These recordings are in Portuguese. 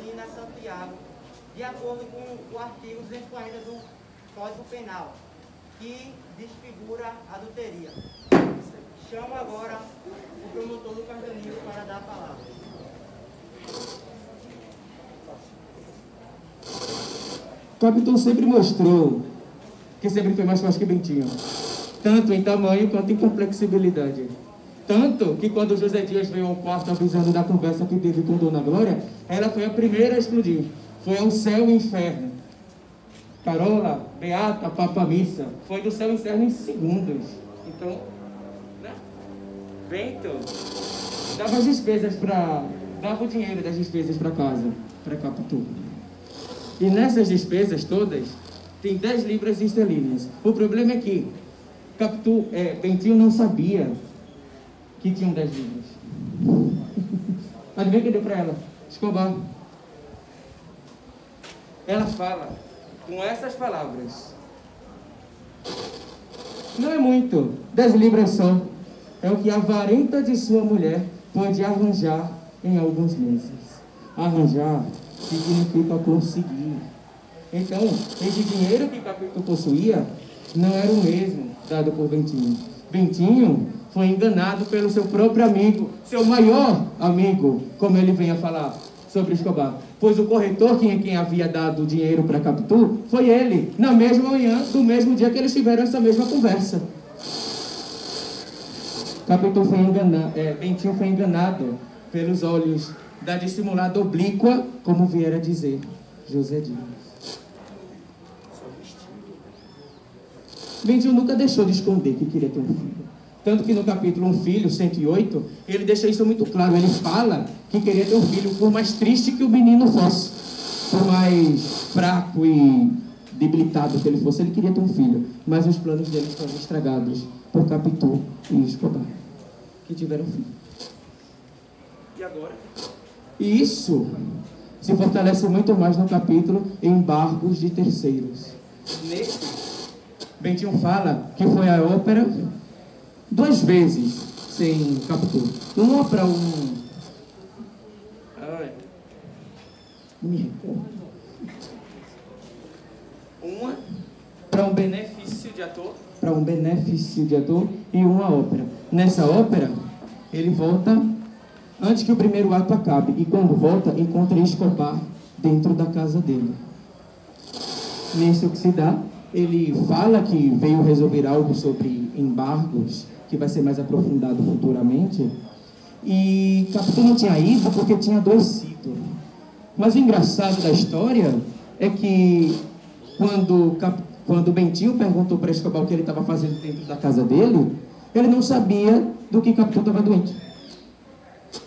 Medina Santiago, de acordo com o artigo 240 do Código Penal, que desfigura a adulteria. Chamo agora o promotor Lucas Danilo para dar a palavra. O capitão sempre mostrou que sempre foi mais forte que Bentinho, tanto em tamanho quanto em complexibilidade. Tanto que quando José Dias veio ao quarto avisando da conversa que teve com Dona Glória, ela foi a primeira a explodir. Foi ao céu e inferno. Carola, Beata, Papa Missa, foi do céu e inferno em segundos. Então, né? Bento dava as despesas dava o dinheiro das despesas para casa, para Capitu. E nessas despesas todas, tem 10 libras esterlinas. O problema é que Bentinho não sabia que tinham 10 libras. Adivinha quem deu para ela? Escobar. Ela fala com essas palavras: não é muito, 10 libras só. É o que a avarenta de sua mulher pode arranjar em alguns meses. Arranjar significa conseguir. Então, esse dinheiro que Capitu possuía não era o mesmo dado por Bentinho. Bentinho foi enganado pelo seu próprio amigo, seu maior amigo, como ele vem a falar sobre Escobar. Pois o corretor, quem havia dado o dinheiro para Capitu, foi ele, na mesma manhã, do mesmo dia que eles tiveram essa mesma conversa. Bentinho foi enganado pelos olhos da dissimulada oblíqua, como viera dizer José Dias. Bentinho nunca deixou de esconder que queria ter um filho. Tanto que no capítulo 1 Filho, 108, ele deixa isso muito claro. Ele fala que queria ter um filho, por mais triste que o menino fosse, por mais fraco e debilitado que ele fosse, ele queria ter um filho. Mas os planos dele foram estragados por Capitu e Escobar, que tiveram filho. E agora? E isso se fortalece muito mais no capítulo Embargos de Terceiros. Nesse, Bentinho fala que foi a ópera 2 vezes sem Capitu. Uma para uma para um benefício de ator. Para um benefício de ator e uma ópera. Nessa ópera, ele volta antes que o primeiro ato acabe. E quando volta, encontra Escobar dentro da casa dele. Nisso que se dá, ele fala que veio resolver algo sobre embargos, que vai ser mais aprofundado futuramente. E Capitu não tinha ido porque tinha adoecido. Mas o engraçado da história é que quando Bentinho perguntou para Escobar o que ele estava fazendo dentro da casa dele, ele não sabia do que Capitu estava doente.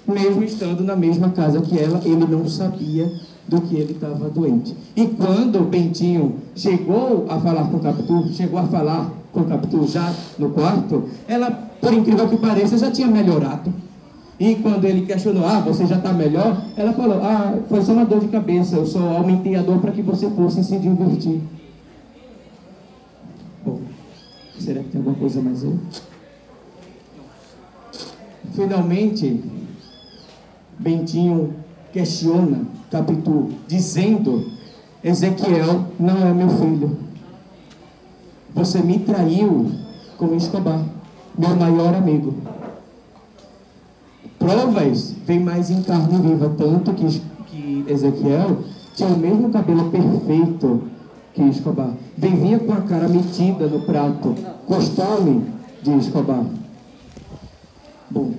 Mesmo estando na mesma casa que ela, ele não sabia do que ele estava doente. E quando Bentinho chegou a falar com Capitu já no quarto, ela, por incrível que pareça, já tinha melhorado. E quando ele questionou: você já está melhor? Ela falou: foi só uma dor de cabeça, eu só aumentei a dor para que você fosse se divertir. Bom, será que tem alguma coisa mais aí? Finalmente, Bentinho questiona Capitu, dizendo: Ezequiel não é meu filho. Você me traiu com Escobar, meu maior amigo. Provas vem mais em carne viva, tanto que Ezequiel tinha o mesmo cabelo perfeito que Escobar. Vinha com a cara metida no prato, costume de Escobar. Bom,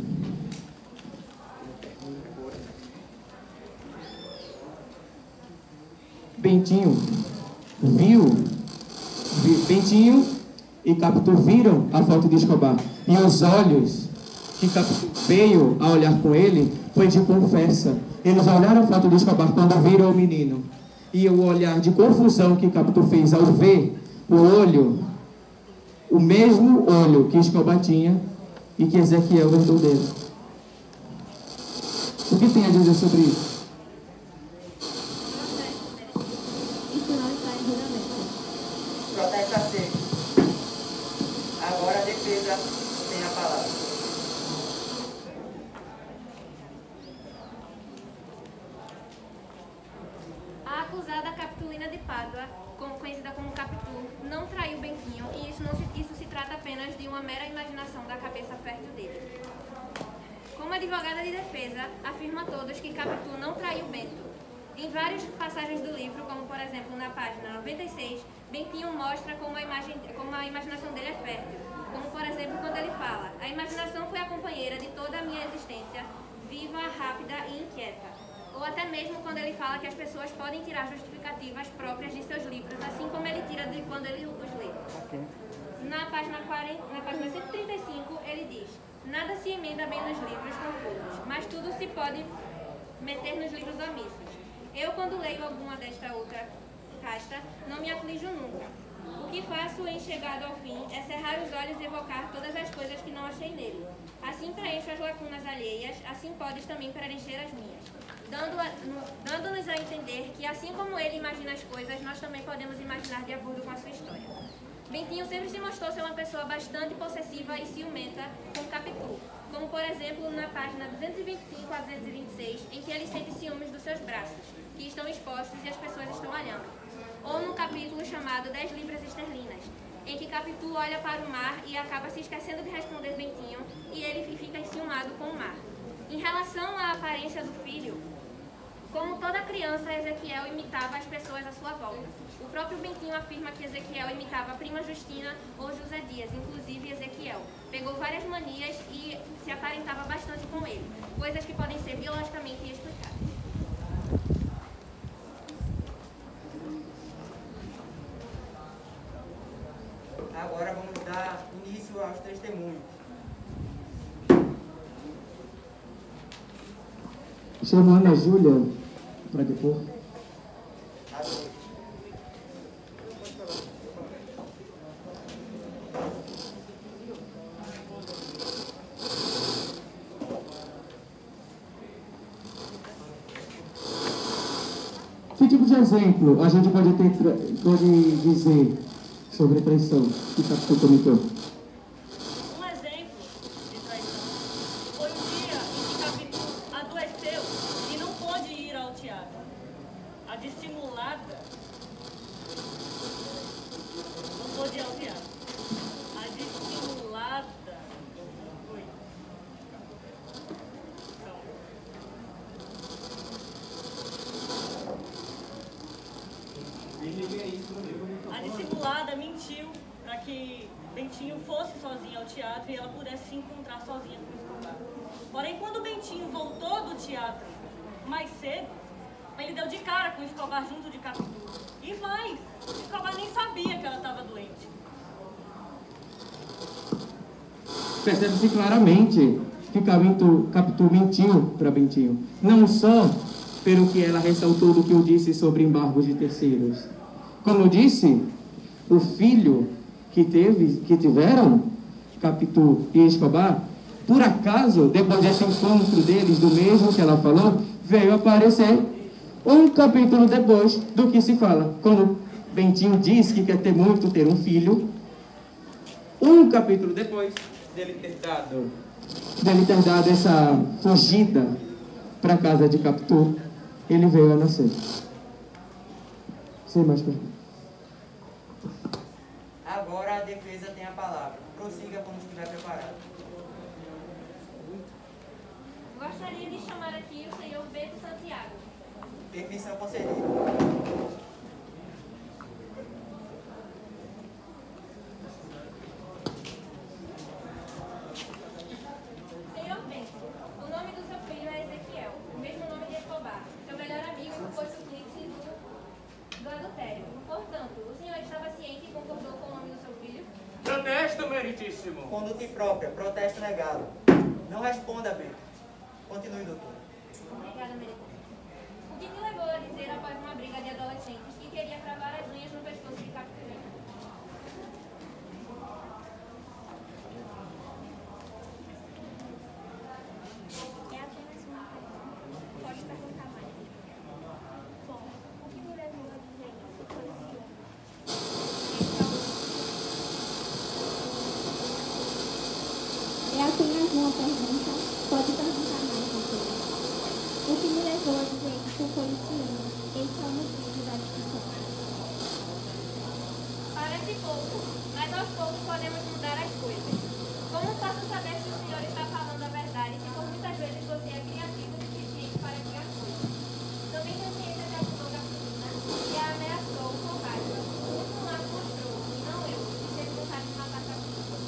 Bentinho e Capitu viram a foto de Escobar. E os olhos que Capitu veio a olhar com ele foi de conversa. Eles olharam a foto de Escobar quando viram o menino. E o olhar de confusão que Capitu fez ao ver o mesmo olho que Escobar tinha e que Ezequiel herdou dele. O que tem a dizer sobre isso? Protesto aceito. Agora a defesa tem a palavra. acusada Capitulina de Pádua, conhecida como Capitu, não traiu Bentinho e isso se trata apenas de uma mera imaginação da cabeça fértil dele. Como advogada de defesa, afirma a todos que Capitu não traiu Bento. Em várias passagens do livro, como por exemplo na página 96, Bentinho mostra como a imaginação dele é fértil. Como por exemplo quando ele fala: a imaginação foi a companheira de toda a minha existência, viva, rápida e inquieta. Ou até mesmo quando ele fala que as pessoas podem tirar justificativas próprias de seus livros, assim como ele tira de quando ele os lê. Na página 135, ele diz: nada se emenda bem nos livros confusos, mas tudo se pode meter nos livros omissos. Eu, quando leio alguma desta outra casta, não me aflijo nunca. O que faço em chegado ao fim é cerrar os olhos e evocar todas as coisas que não achei nele. Assim preencho as lacunas alheias, assim podes também preencher as minhas. Dando-nos a entender que, assim como ele imagina as coisas, nós também podemos imaginar de acordo com a sua história. Bentinho sempre se mostrou ser uma pessoa bastante possessiva e ciumenta com Capitu, como por exemplo na página 225 a 226, em que ele sente ciúmes dos seus braços, que estão expostos e as pessoas estão olhando. Ou no capítulo chamado 10 libras esterlinas, em que Capitu olha para o mar e acaba se esquecendo de responder Bentinho e ele fica enciumado com o mar. Em relação à aparência do filho, como toda criança, Ezequiel imitava as pessoas à sua volta. O próprio Bentinho afirma que Ezequiel imitava a prima Justina ou José Dias, inclusive Ezequiel. Pegou várias manias e se aparentava bastante com ele, coisas que podem ser biologicamente explicadas. Agora vamos dar início aos testemunhos. Chamando a Júlia para depor. Que tipo de exemplo a gente pode dizer sobre traição que Capitu cometeu? Um exemplo de traição foi o dia em que Capitu adoeceu e não pôde ir ao teatro. A dissimulada não pôde ir ao teatro. A dissimulada foi. A dissimulada mentiu para que Bentinho fosse sozinha ao teatro e ela pudesse se encontrar sozinha com o Escobar. Porém, quando Bentinho voltou do teatro mais cedo, ele deu de cara com o Escobar junto de Capitu. E mais, o Escobar nem sabia que ela estava doente. Percebe-se claramente que Capitu mentiu para Bentinho. Não só pelo que ela ressaltou do que eu disse sobre embargos de terceiros. Como eu disse, o filho que tiveram, Capitu e Escobar, por acaso, depois desse encontro deles, do mesmo que ela falou, veio aparecer um capítulo depois do que se fala. Quando Bentinho diz que quer ter um filho, um capítulo depois dele ter dado essa fugida para a casa de Capitu, ele veio a nascer. Sem mais perguntas. Agora a defesa tem a palavra. Prossiga como estiver preparado. Gostaria de chamar aqui o senhor Bento Santiago. Permissão concedida. Senhor Bento, o nome do seu filho é Ezequiel, o mesmo nome de Escobar, seu melhor amigo e suposto cúmplice do adultério. Portanto, o senhor estava ciente e concordou com o nome do seu filho? Protesto, meritíssimo. Conduta imprópria. Protesto negado. Não responda, Bento. Continue, doutor. Obrigada, Meritíssimo. O que te levou a dizer, após uma briga de adolescentes, que queria cravar as unhas no pescoço de Capitulina? É apenas uma pergunta. Pode perguntar mais. Bom, o que me levou a dizer isso foi o ciúme. É apenas uma pergunta. Pode perguntar mais, doutora. O que me levou a dizer isso foi o ciúme. Esse é o motivo Parece pouco, mas aos poucos podemos mudar as coisas. Como posso saber se o senhor está falando a verdade se por muitas vezes você é criativo o suficiente para criar coisas? Também tenho ciência de ação da menina que a ameaçou com raiva. Muito mais mostrou, e não eu, que teve vontade de matar Capitão.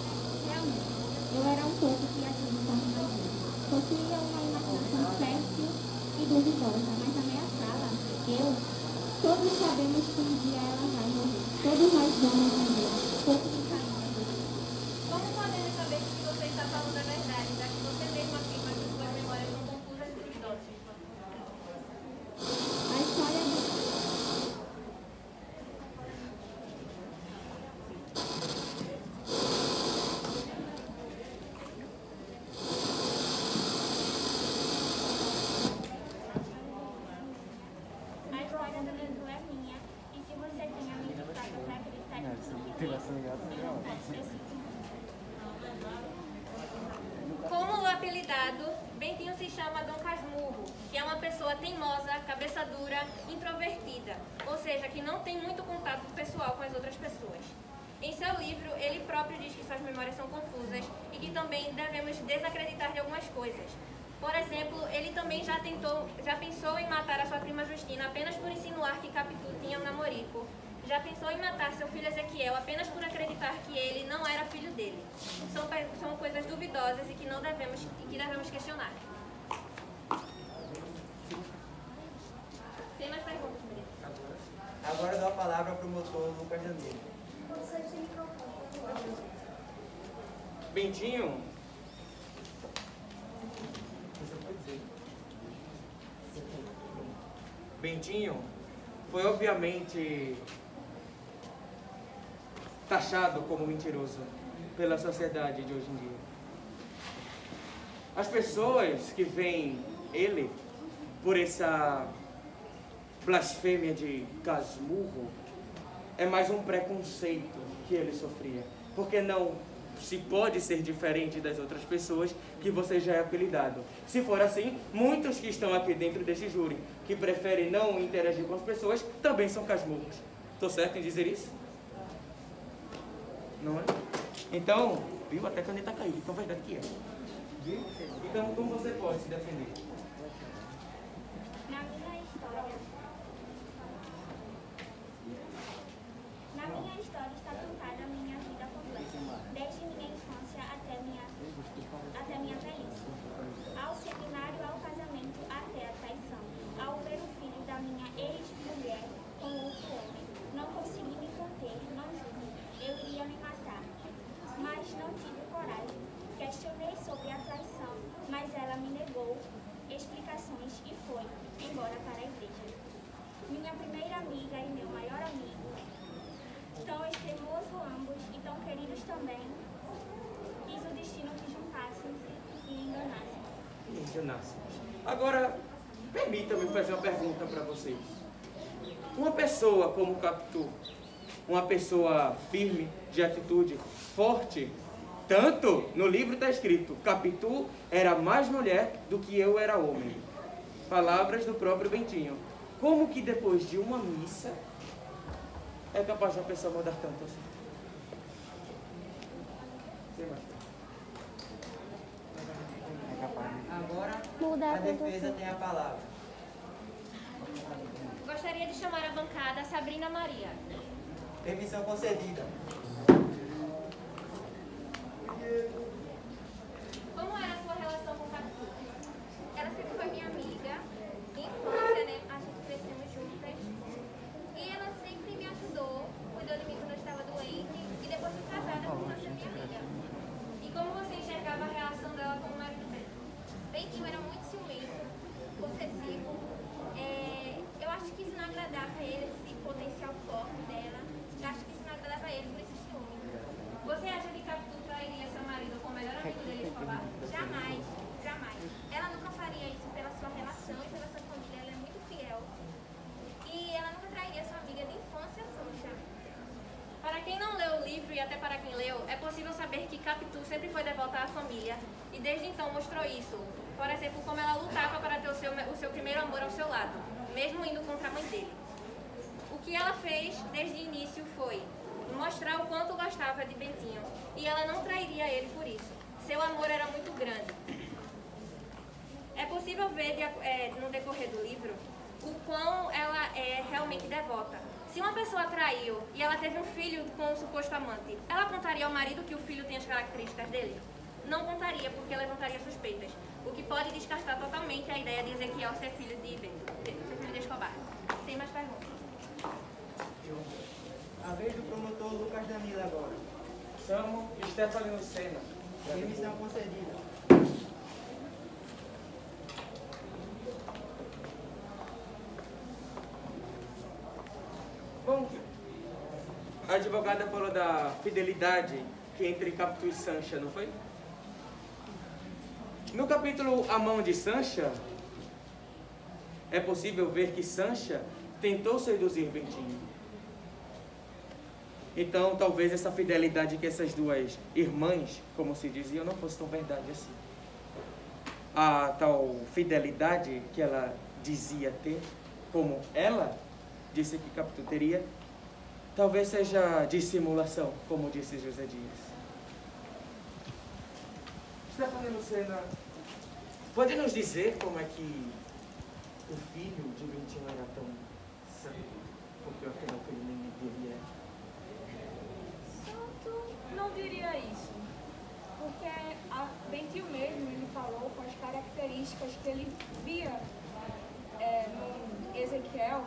Realmente, eu era um pouco criativo como imagina. Possuía uma imaginação fértil e duvidosa, mas ameaçá-la, todos sabemos que um dia ela vai morrer. Todos nós vamos morrer. Pouco que saímos. Como podemos saber se você está falando a verdade, já que você mesmo afirma que suas memórias são confusas e duvidosas? A história do... A história do livro é minha, e se você tem a minha história para acreditar Como o apelidado, Bentinho se chama Dom Casmurro, que é uma pessoa teimosa, cabeça dura, introvertida, ou seja, que não tem muito contato pessoal com as outras pessoas. Em seu livro, ele próprio diz que suas memórias são confusas e que também devemos desacreditar de algumas coisas. Por exemplo, ele também já pensou em matar a sua prima Justina apenas por insinuar que Capitu tinha um namorico. Já pensou em matar seu filho Ezequiel apenas por acreditar que ele não era filho dele. São coisas duvidosas e que devemos questionar. Tem mais perguntas, Maria? Agora eu dou a palavra para o motor Lucas Danilo. Bentinho, foi obviamente taxado como mentiroso pela sociedade de hoje em dia. As pessoas que veem ele por essa blasfêmia de Casmurro é mais um preconceito que ele sofria, porque não se pode ser diferente das outras pessoas que você já é apelidado. Se for assim, muitos que estão aqui dentro deste júri, que preferem não interagir com as pessoas, também são casmurros. Estou certo em dizer isso? Não é? Então, viu? Até a caneta caiu, então verdade que é. Viu? Então, como você pode se defender? Na minha história está contada a minha vida completa, desde minha infância até minha velhice. Ao seminário, ao casamento, até a traição. Ao ver o filho da minha ex-mulher com outro homem, não consegui me conter, não juro. Eu iria me matar, mas não tive coragem. Questionei sobre a traição, mas ela me negou explicações e foi embora para a igreja. Minha primeira amiga e meu maior amigo, tão extremoso ambos e tão queridos também, quis o destino que juntassem-se e enganassem. Agora, permita-me fazer uma pergunta para vocês. Uma pessoa como Capitu, uma pessoa firme, de atitude, forte, tanto no livro está escrito, Capitu era mais mulher do que eu era homem. Palavras do próprio Bentinho. Como que depois de uma missa é capaz de uma pessoa mudar tanto assim? Agora Muda a a defesa tem a palavra. Gostaria de chamar a bancada Sabrina Maria. Permissão concedida. Como era a sua relação com Capitu? Ela sempre foi minha amiga, de infância, né? A gente crescemos juntas. E ela sempre me ajudou, cuidou de mim quando eu estava doente. E depois de casada, continuou sendo minha amiga. E como você enxergava a relação dela com o marido dela? Bentinho era muito ciumento, possessivo. Eu acho que isso não agradava ele, esse potencial forte dela. Eu acho que isso não agradava ele por esse ciúme. Você acha que Capitu trairia seu marido com o melhor amigo dele, Escobar? Jamais, jamais. Ela nunca faria isso pela sua relação e pela sua família. Ela é muito fiel. E ela nunca trairia sua amiga de infância, Sancha. Para quem não leu o livro e até para quem leu, é possível saber que Capitu sempre foi devota à família e desde então mostrou isso. Por exemplo, como ela lutava para ter o seu primeiro amor ao seu lado, mesmo indo contra a mãe dele. O que ela fez desde o início foi mostrar o quanto gostava de Bentinho, e ela não trairia ele por isso. Seu amor era muito grande. É possível ver no decorrer do livro o quão ela é realmente devota. Se uma pessoa traiu e ela teve um filho com um suposto amante, ela contaria ao marido que o filho tem as características dele? Não contaria, porque levantaria suspeitas. O que pode descartar totalmente a ideia de Ezequiel ser filho de Bento, ser filho de Escobar. Tem mais perguntas? A vez do promotor Lucas Danilo agora. Chamo Stephanie Lucena. Remissão concedida. Bom, a advogada falou da fidelidade que entre Capitu e Sancha, não foi? No capítulo A Mão de Sancha, é possível ver que Sancha tentou seduzir Bentinho. Então, talvez essa fidelidade que essas duas irmãs, como se diziam, não fosse tão verdade assim. A tal fidelidade que ela dizia ter, como ela disse que Capitu teria, talvez seja dissimulação, como disse José Dias. Stephanie Lucena, pode nos dizer como é que o filho de Bentinho era tão santo? Porque afinal o filho nem dele é. Não diria isso, porque Bentinho mesmo, ele falou com as características que ele via no Ezequiel,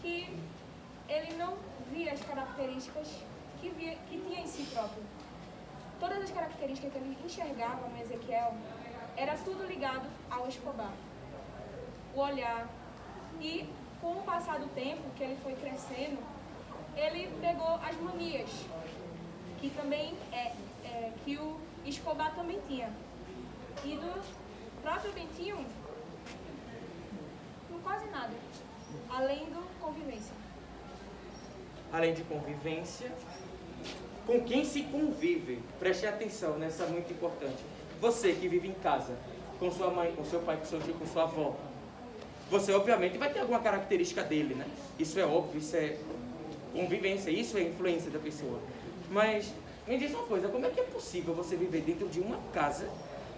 que ele não via as características que tinha em si próprio. Todas as características que ele enxergava no Ezequiel, era tudo ligado ao Escobar. O olhar. E com o passar do tempo, que ele foi crescendo, ele pegou as manias, que também que o Escobar também tinha. E do próprio Bentinho, quase nada, além do convivência. Além de convivência, com quem se convive? Preste atenção nessa, muito importante. Você que vive em casa, com sua mãe, com seu pai, com seu tio, com sua avó, você obviamente vai ter alguma característica dele, né? Isso é óbvio, isso é convivência, isso é influência da pessoa. Mas me diz uma coisa, como é que é possível você viver dentro de uma casa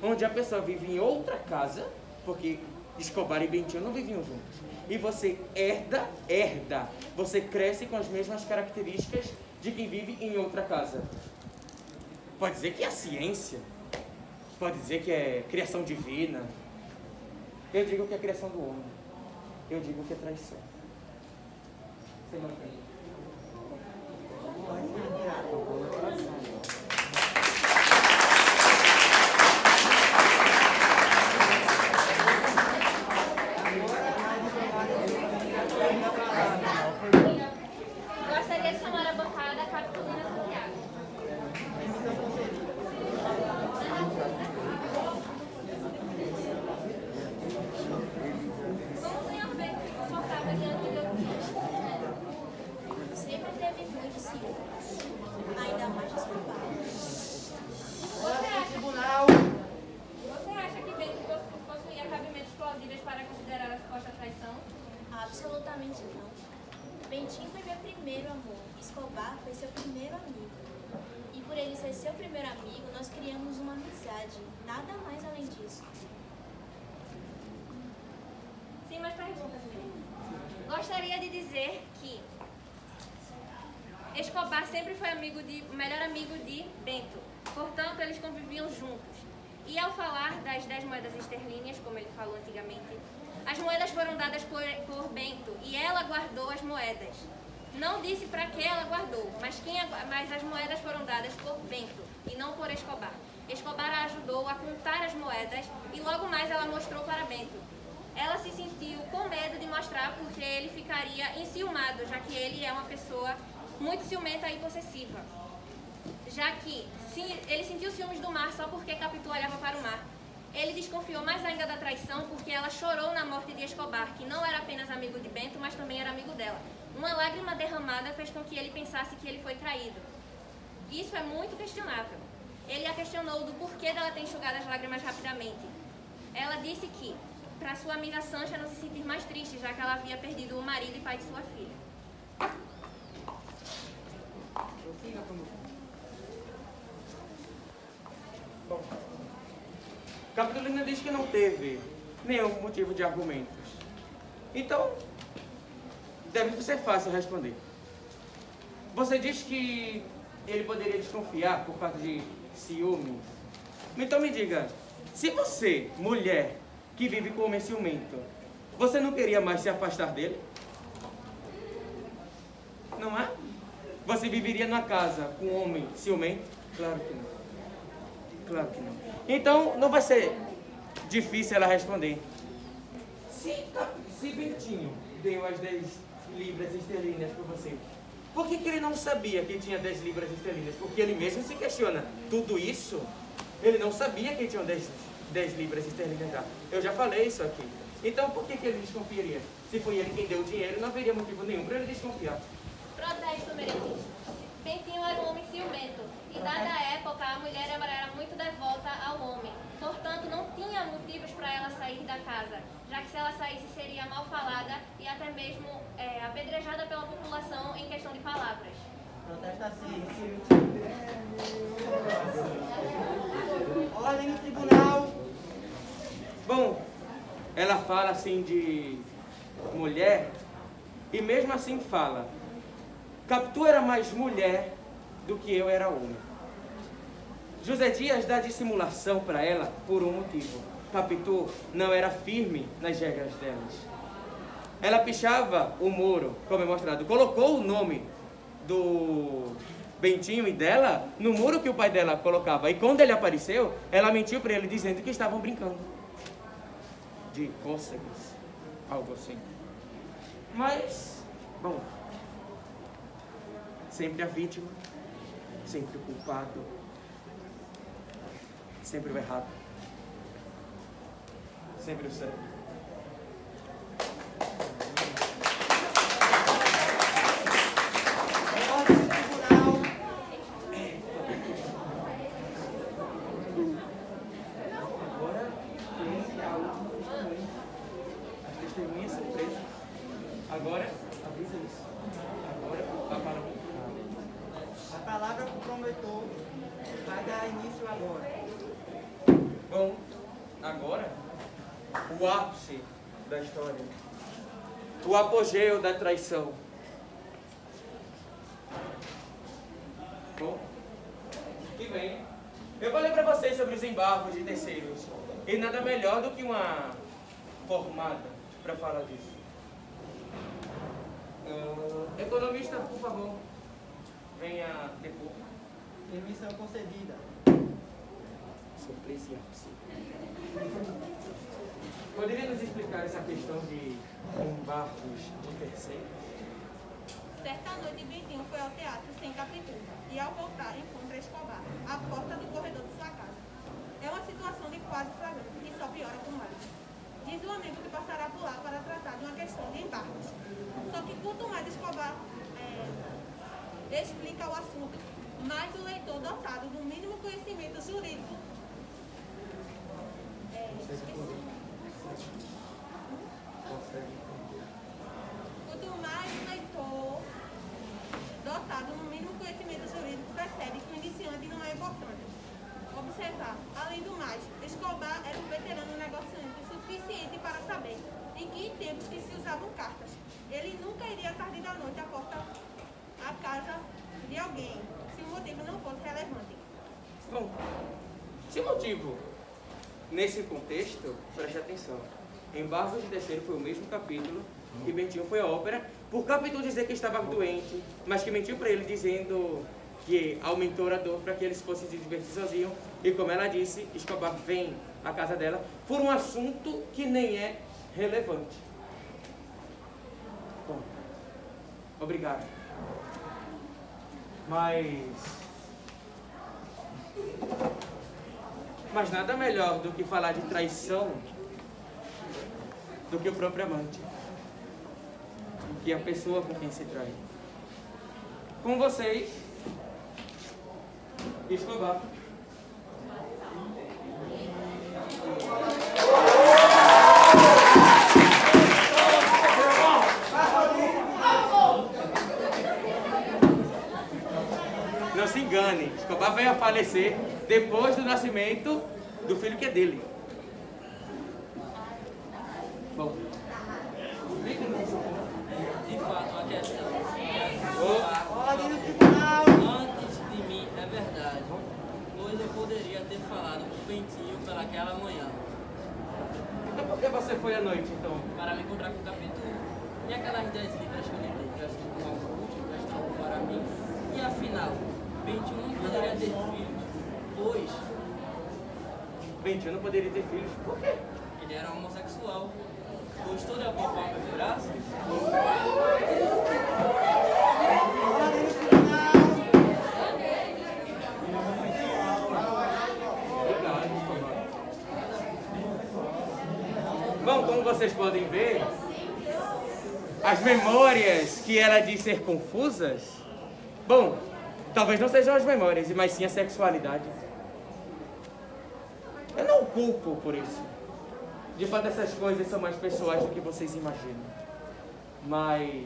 onde a pessoa vive em outra casa, porque Escobar e Bentinho não viviam juntos, e você herda, você cresce com as mesmas características de quem vive em outra casa? Pode dizer que é ciência, pode dizer que é criação divina. Eu digo que é criação do homem, eu digo que é traição. Você não entende? Gostaria de chamar a bancada Capitulina Santiago. Como o senhor Bento se comportava diante de outros? Sempre teve muito ciúmes, ainda mais de Escobar. Você acha que Bento possuía cabimentos plausíveis para considerar a suposta traição? Absolutamente não. Bentinho foi meu primeiro amor, Escobar foi seu primeiro amigo. E por ele ser seu primeiro amigo, nós criamos uma amizade, nada mais além disso. Sim, mais perguntas, filho. Gostaria de dizer que Escobar sempre foi o melhor amigo de Bento. Portanto, eles conviviam juntos. E ao falar das 10 moedas esterlíneas, como ele falou antigamente, as moedas foram dadas por Bento e ela guardou as moedas. Não disse para que ela guardou, mas as moedas foram dadas por Bento e não por Escobar. Escobar a ajudou a contar as moedas e logo mais ela mostrou para Bento. Ela se sentiu com medo de mostrar porque ele ficaria enciumado, já que ele é uma pessoa muito ciumenta e possessiva. Já que ele sentiu ciúmes do mar só porque Capitu olhava para o mar. Ele desconfiou mais ainda da traição porque ela chorou na morte de Escobar, que não era apenas amigo de Bento, mas também era amigo dela. Uma lágrima derramada fez com que ele pensasse que ele foi traído. Isso é muito questionável. Ele a questionou do porquê dela ter enxugado as lágrimas rapidamente. Ela disse que, para sua amiga Sancha não se sentir mais triste, já que ela havia perdido o marido e pai de sua filha. Prossiga, promotor. Bom, Capitolina diz que não teve nenhum motivo de argumentos. Então, deve ser fácil responder. Você diz que ele poderia desconfiar por causa de ciúme. Então me diga, se você, mulher, que vive com homem ciumento, você não queria mais se afastar dele? Não é? Você viveria na casa com um homem ciumento? Claro que não. Claro que não. Então, não vai ser difícil ela responder. Se Bentinho deu as 10 libras esterlinas para você, por que ele não sabia que tinha 10 libras esterlinas? Porque ele mesmo se questiona. Tudo isso, ele não sabia que tinha 10 libras esterlinas já. Eu já falei isso aqui. Então, por que ele desconfiaria? Se foi ele quem deu o dinheiro, não haveria motivo nenhum para ele desconfiar. Protesto, Meretriz. Bentinho era um homem ciumento, e dada a época, a mulher era muito devota ao homem. Portanto, não tinha motivos para ela sair da casa, já que se ela saísse seria mal falada e até mesmo apedrejada pela população em questão de palavras. Protesta sim. Ordem no tribunal. Bom, ela fala assim de mulher, e mesmo assim fala. Capitu era mais mulher do que eu era homem. José Dias dá dissimulação para ela por um motivo. Capitu não era firme nas regras delas. Ela pichava o muro, como é mostrado. Colocou o nome do Bentinho e dela no muro que o pai dela colocava. E quando ele apareceu, ela mentiu para ele dizendo que estavam brincando. De cócegas, algo assim. Mas, bom, sempre a vítima, sempre o culpado, sempre o errado, sempre o certo. Ordem no tribunal. Agora tem a última testemunha. As testemunhas são presas. Agora, avisa isso. Agora, a palavra. A palavra para o promotor vai dar início agora. Bom, agora, o ápice da história. O apogeu da traição. Bom, que vem. Eu falei para vocês sobre os embargos de terceiros. E nada melhor do que uma formada para falar disso. Economista, por favor, venha depor. Permissão concedida. Surpresa e ápice. Poderia nos explicar essa questão de embargos de terceiros? Certa noite, Bentinho foi ao teatro sem Capitu e, ao voltar, encontra Escobar à porta do corredor de sua casa. É uma situação de quase flagrante e só piora com mais. Diz o amigo que passará por lá para tratar de uma questão de embargos. Só que quanto mais Escobar explica o assunto, mais o leitor, dotado do mínimo conhecimento jurídico, quanto mais o leitor, dotado no mínimo conhecimento jurídico, percebe que o iniciante não é importante. Observar, além do mais, Escobar era um veterano negociante suficiente para saber em que tempos que se usavam cartas. Ele nunca iria tarde da noite à casa de alguém, se o motivo não fosse relevante. Bom, se o motivo, nesse contexto, preste atenção. Embargos de terceiro foi o mesmo capítulo que Bentinho foi à ópera, por Capitu dizer que estava doente, mas que mentiu para ele dizendo que aumentou a dor para que eles fossem se divertir sozinhos. E como ela disse, Escobar vem à casa dela por um assunto que nem é relevante. Bom, obrigado. Mas nada melhor do que falar de traição do que o próprio amante, que é a pessoa com quem se trai. Com vocês, Escobar. se engane. Escobar veio a falecer depois do nascimento do filho que é dele. Bom. De fato, a questão. Ordem no tribunal. Antes de mim, é verdade. Pois eu poderia ter falado com o Bentinho pelaquela manhã. Então por que você foi à noite, então? Para me encontrar com o capítulo. E aquelas 10 libras que eu lhe dei, já estão com algum, já estão para mim. E afinal, Bentinho não poderia ter filhos, pois Bentinho não poderia ter filhos. Por quê? ele era homossexual. Gostou de apalpar meu braço? Ordem no tribunal. Bom, como vocês podem ver, as memórias que ela diz ser confusas, bom, talvez não sejam as memórias, mas sim a sexualidade. Eu não culpo por isso. De fato, essas coisas são mais pessoais do que vocês imaginam. Mas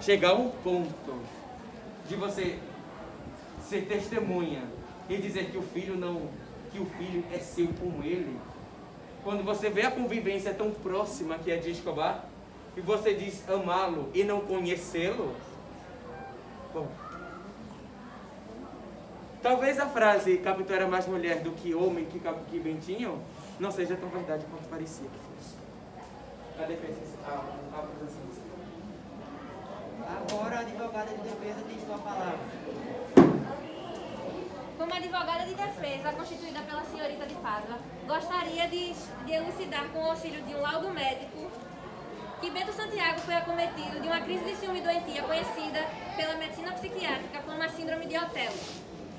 chegar ao ponto de você ser testemunha e dizer que o filho é seu como ele, quando você vê a convivência tão próxima que é de Escobar, e você diz amá-lo e não conhecê-lo, bom, talvez a frase Capitão era mais mulher do que homem que Bentinho não seja tão verdade quanto parecia que fosse. A defesa, a acusação. Agora a advogada de defesa tem sua palavra. Como advogada de defesa, constituída pela senhorita de Pádua, gostaria de elucidar com o auxílio de um laudo médico que Bento Santiago foi acometido de uma crise de ciúme doentia conhecida pela medicina psiquiátrica como a síndrome de Otelo.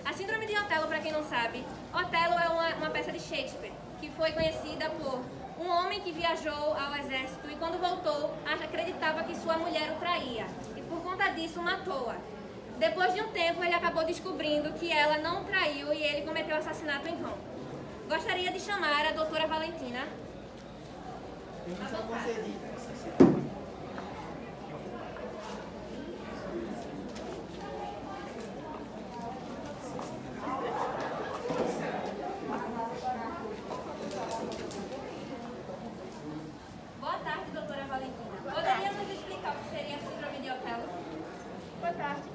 A síndrome de Otelo, para quem não sabe, Otelo é uma peça de Shakespeare, que foi conhecida por um homem que viajou ao exército e quando voltou acreditava que sua mulher o traía e por conta disso matou-a. Depois de um tempo ele acabou descobrindo que ela não o traiu e ele cometeu o assassinato em vão. Gostaria de chamar a doutora Valentina. Permissão concedida. Boa tarde, doutora Valentina. Poderia nos explicar o que seria a síndrome de Otelo? Boa tarde.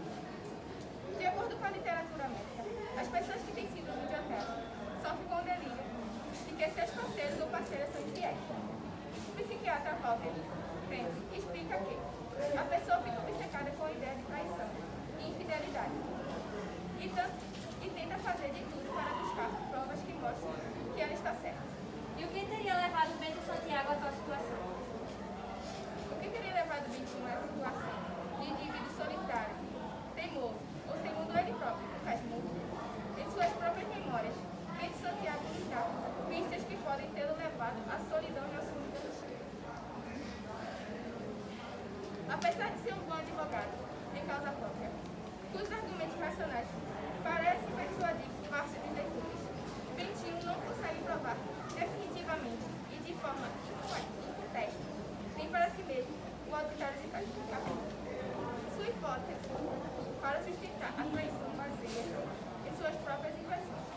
De acordo com a literatura médica, as pessoas que têm síndrome de Otelo sofrem com o delírio de que seus parceiros ou parceiras são infiéis. O psiquiatra Walter Frente explica que a pessoa fica obcecada com a ideia de traição e infidelidade e tenta fazer de tudo para buscar provas que mostrem que ela está certa. E o que teria levado Bento Santiago a tal situação? O que teria levado Bentinho a essa situação de indivíduo solitário, teimoso ou segundo ele próprio, casmudo? Em suas próprias memórias, Bento Santiago nos dá pistas que podem tê-lo levado à solidão e ao ciúme pelo cheiro. Apesar de ser um bom advogado em causa própria, cujos argumentos racionais parecem persuadir parte dos leitores, Bentinho não consegue provar definitivamente e de forma inconteste, nem para si mesmo, o adultério de capítulo. Sua hipótese para sustentar a traição baseia-se em suas próprias impressões.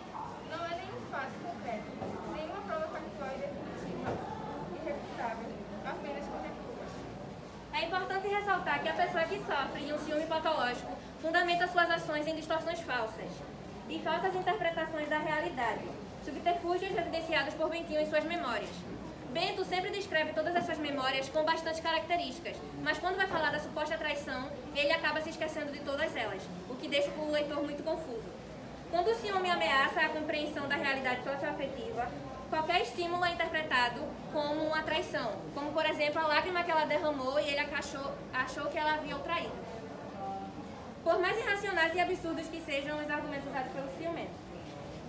Não é nenhum fato concreto, nenhuma prova factual e definitiva, irrefutável, apenas conjecturas. É importante ressaltar que a pessoa que sofre de um ciúme patológico fundamenta suas ações em distorções falsas e falsas interpretações da realidade, subterfúgios evidenciados por Bentinho em suas memórias. Bento sempre descreve todas essas memórias com bastantes características, mas quando vai falar da suposta traição, ele acaba se esquecendo de todas elas, o que deixa o leitor muito confuso. Quando o ciúme ameaça a compreensão da realidade socioafetiva, qualquer estímulo é interpretado como uma traição, como por exemplo a lágrima que ela derramou e ele achou que ela havia o traído. Por mais irracionais e absurdos que sejam os argumentos usados pelo ciumento.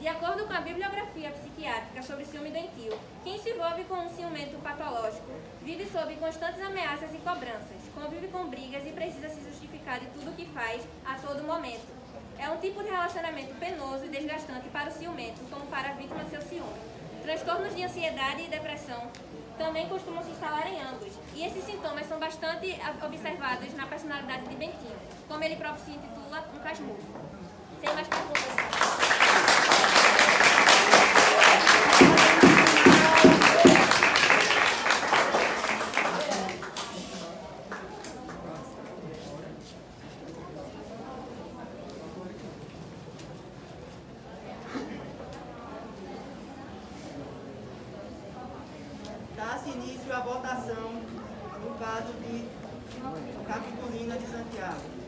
De acordo com a bibliografia psiquiátrica sobre ciúme doentio, quem se envolve com um ciumento patológico vive sob constantes ameaças e cobranças, convive com brigas e precisa se justificar de tudo o que faz a todo momento. É um tipo de relacionamento penoso e desgastante para o ciumento, como para a vítima de seu ciúme. Transtornos de ansiedade e depressão também costumam se instalar em ambos, e esses sintomas são bastante observados na personalidade de Bentinho, como ele próprio se intitula, um casmurro. Sem mais perguntas. Dá-se início à votação no caso de Capitulina de Santiago.